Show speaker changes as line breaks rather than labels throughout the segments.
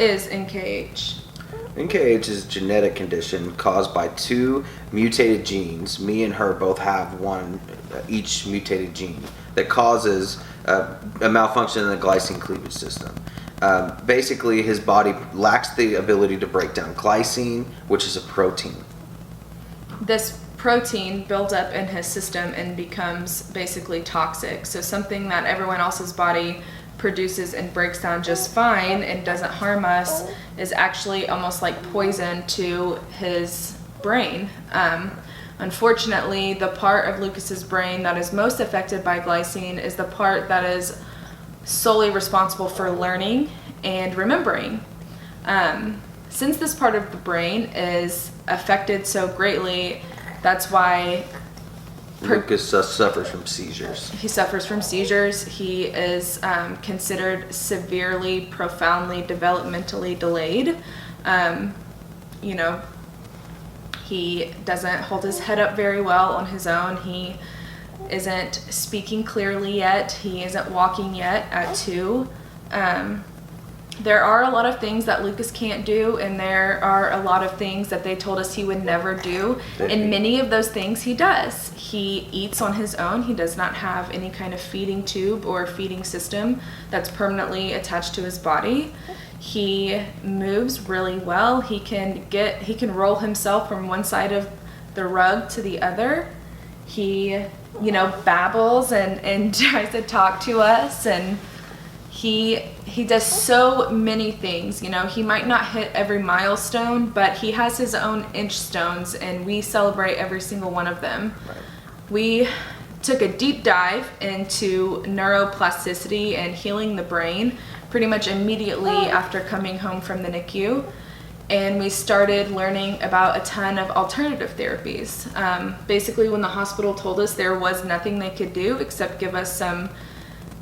is NKH?
NKH is a genetic condition caused by two mutated genes. Me and her both have one, each mutated gene that causes a malfunction in the glycine cleavage system. Basically, his body lacks the ability to break down glycine, which is a protein.
This protein builds up in his system and becomes basically toxic. So something that everyone else's body produces and breaks down just fine and doesn't harm us is actually almost like poison to his brain. Unfortunately, the part of Lucas's brain that is most affected by glycine is the part that is solely responsible for learning and remembering. Since this part of the brain is affected so greatly, that's why
Lucas suffers from seizures.
He suffers from seizures. He is considered severely, profoundly, developmentally delayed. He doesn't hold his head up very well on his own. He isn't speaking clearly yet. He isn't walking yet at 2. There are a lot of things that Lucas can't do, and there are a lot of things that they told us he would never do. And many of those things he does. He eats on his own. He does not have any kind of feeding tube or feeding system that's permanently attached to his body. He moves really well. He can roll himself from one side of the rug to the other. He, babbles and tries to talk to us, and he does so many things. He might not hit every milestone, but he has his own inch stones, and we celebrate every single one of them.
Right.
We took a deep dive into neuroplasticity and healing the brain pretty much immediately after coming home from the NICU. And we started learning about a ton of alternative therapies. Basically, when the hospital told us there was nothing they could do except give us some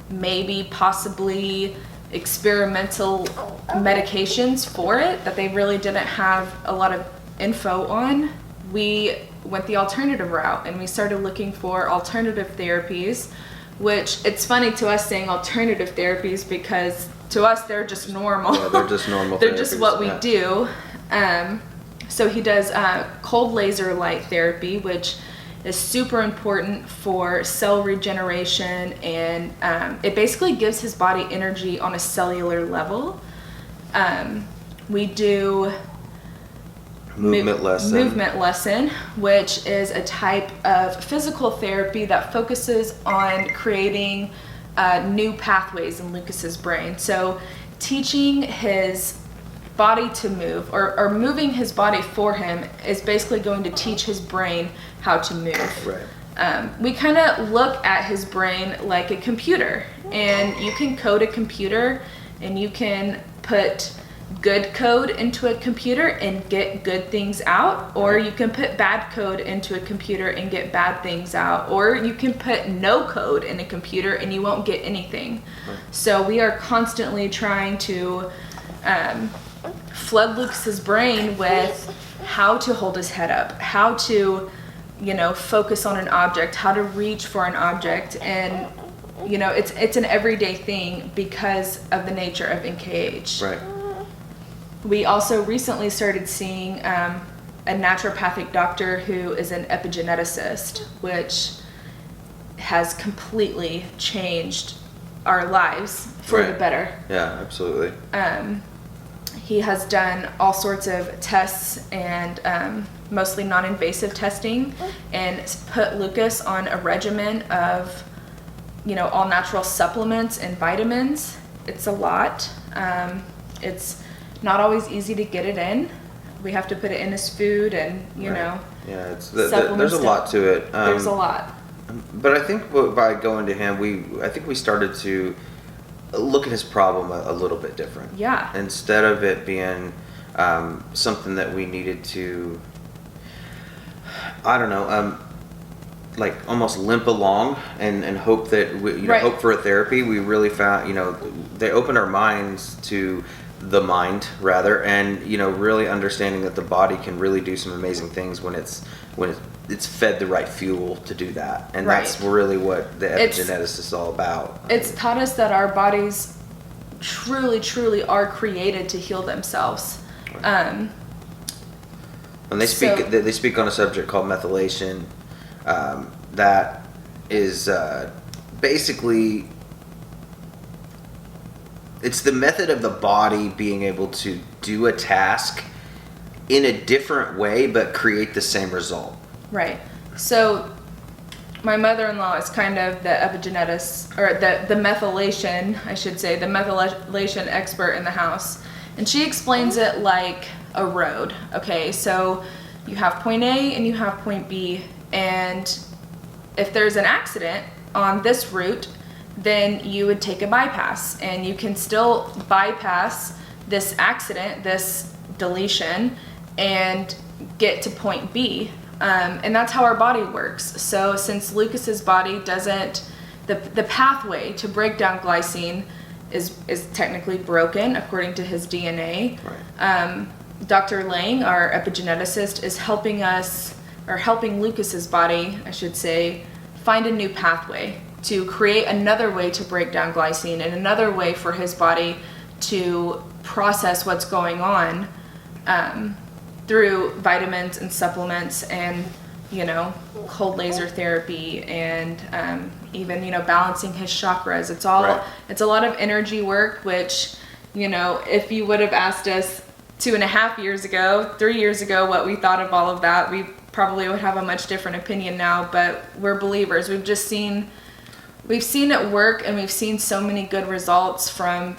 maybe possibly experimental medications for it that they really didn't have a lot of info on, we went the alternative route and we started looking for alternative therapies, which it's funny to us saying alternative therapies because to us they're just normal.
Yeah, they're just normal
They're
therapies,
just what we do. So he does cold laser light therapy, which is super important for cell regeneration, and it basically gives his body energy on a cellular level. We do movement lesson, which is a type of physical therapy that focuses on creating new pathways in Lucas's brain. So teaching his body to move or moving his body for him is basically going to teach his brain how to move.
Right.
We kind of look at his brain like a computer, and you can code a computer and you can put good code into a computer and get good things out, or you can put bad code into a computer and get bad things out, or you can put no code in a computer and you won't get anything.
Right.
So we are constantly trying to flood Lucas's brain with how to hold his head up, how to, focus on an object, how to reach for an object, and it's an everyday thing because of the nature of NKH.
Right.
We also recently started seeing a naturopathic doctor who is an epigeneticist, which has completely changed our lives for the better.
Yeah, absolutely.
He has done all sorts of tests and mostly non-invasive testing, and put Lucas on a regimen of, all natural supplements and vitamins. It's a lot. It's not always easy to get it in. We have to put it in his food, and
Yeah,
supplements.
there's a lot to it.
There's a lot.
But I think by going to him, we started to look at his problem a little bit different.
Yeah.
Instead of it being something that we needed to, like almost limp along and hope that hope for a therapy. We really found, they opened our minds to the mind rather, and really understanding that the body can really do some amazing things when it's fed the right fuel to do that, and that's really what the epigenetics is all about.
It's taught us that our bodies truly are created to heal themselves.
And they speak on a subject called methylation, that is basically, it's the method of the body being able to do a task in a different way but create the same result.
Right. So my mother-in-law is kind of the epigenetics, or the methylation, I should say, the methylation expert in the house. And she explains it like a road. Okay, so you have point A and you have point B, and if there's an accident on this route, then you would take a bypass, and you can still bypass this accident, this deletion, and get to point B. And that's how our body works. So since Lucas's body doesn't, the pathway to break down glycine is technically broken according to his DNA.
Right.
Dr. Lang, our epigeneticist, is helping us, or helping Lucas's body, I should say, find a new pathway to create another way to break down glycine and another way for his body to process what's going on through vitamins and supplements and, cold laser therapy and even, balancing his chakras. It's all,
right.
It's a lot of energy work, which, if you would have asked us 2.5 years ago, 3 years ago, what we thought of all of that, we probably would have a much different opinion now, but we're believers. We've seen it work, and we've seen so many good results from,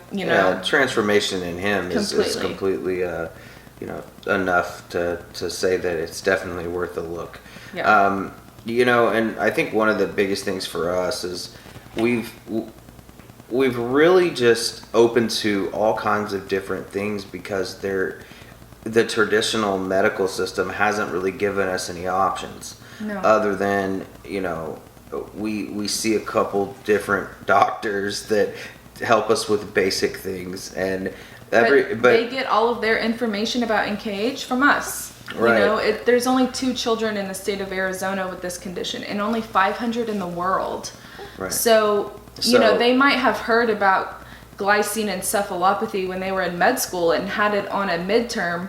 transformation in him is completely, enough to say that it's definitely worth a look.
Yeah.
And I think one of the biggest things for us is we've really just opened to all kinds of different things because the traditional medical system hasn't really given us any options.
No.
Other than, we see a couple different doctors that help us with basic things, and
but they get all of their information about NKH from us.
Right.
There's only 2 children in the state of Arizona with this condition, and only 500 in the world.
Right.
So they might have heard about glycine encephalopathy when they were in med school and had it on a midterm,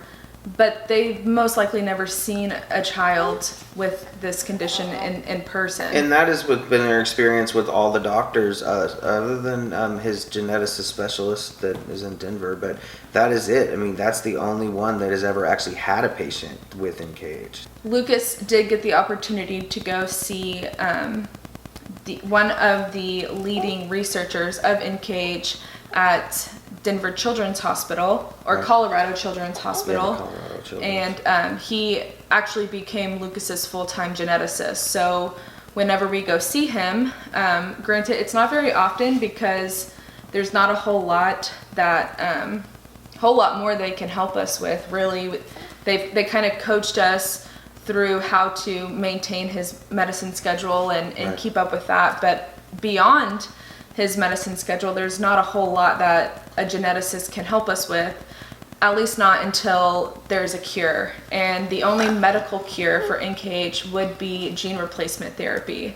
but they've most likely never seen a child with this condition in person.
And that has been their experience with all the doctors, other than his geneticist specialist that is in Denver. But that is it. I mean, that's the only one that has ever actually had a patient with NKH.
Lucas did get the opportunity to go see one of the leading researchers of NKH at Denver Children's Hospital, or
right.
Colorado Children's Hospital.
Yeah, Colorado Children's.
And he actually became Lucas's full-time geneticist. So whenever we go see him, granted it's not very often because there's not a whole lot more they can help us with. Really, they kind of coached us through how to maintain his medicine schedule and
right.
keep up with that. But beyond his medicine schedule, there's not a whole lot that a geneticist can help us with, at least not until there's a cure. And the only medical cure for NKH would be gene replacement therapy.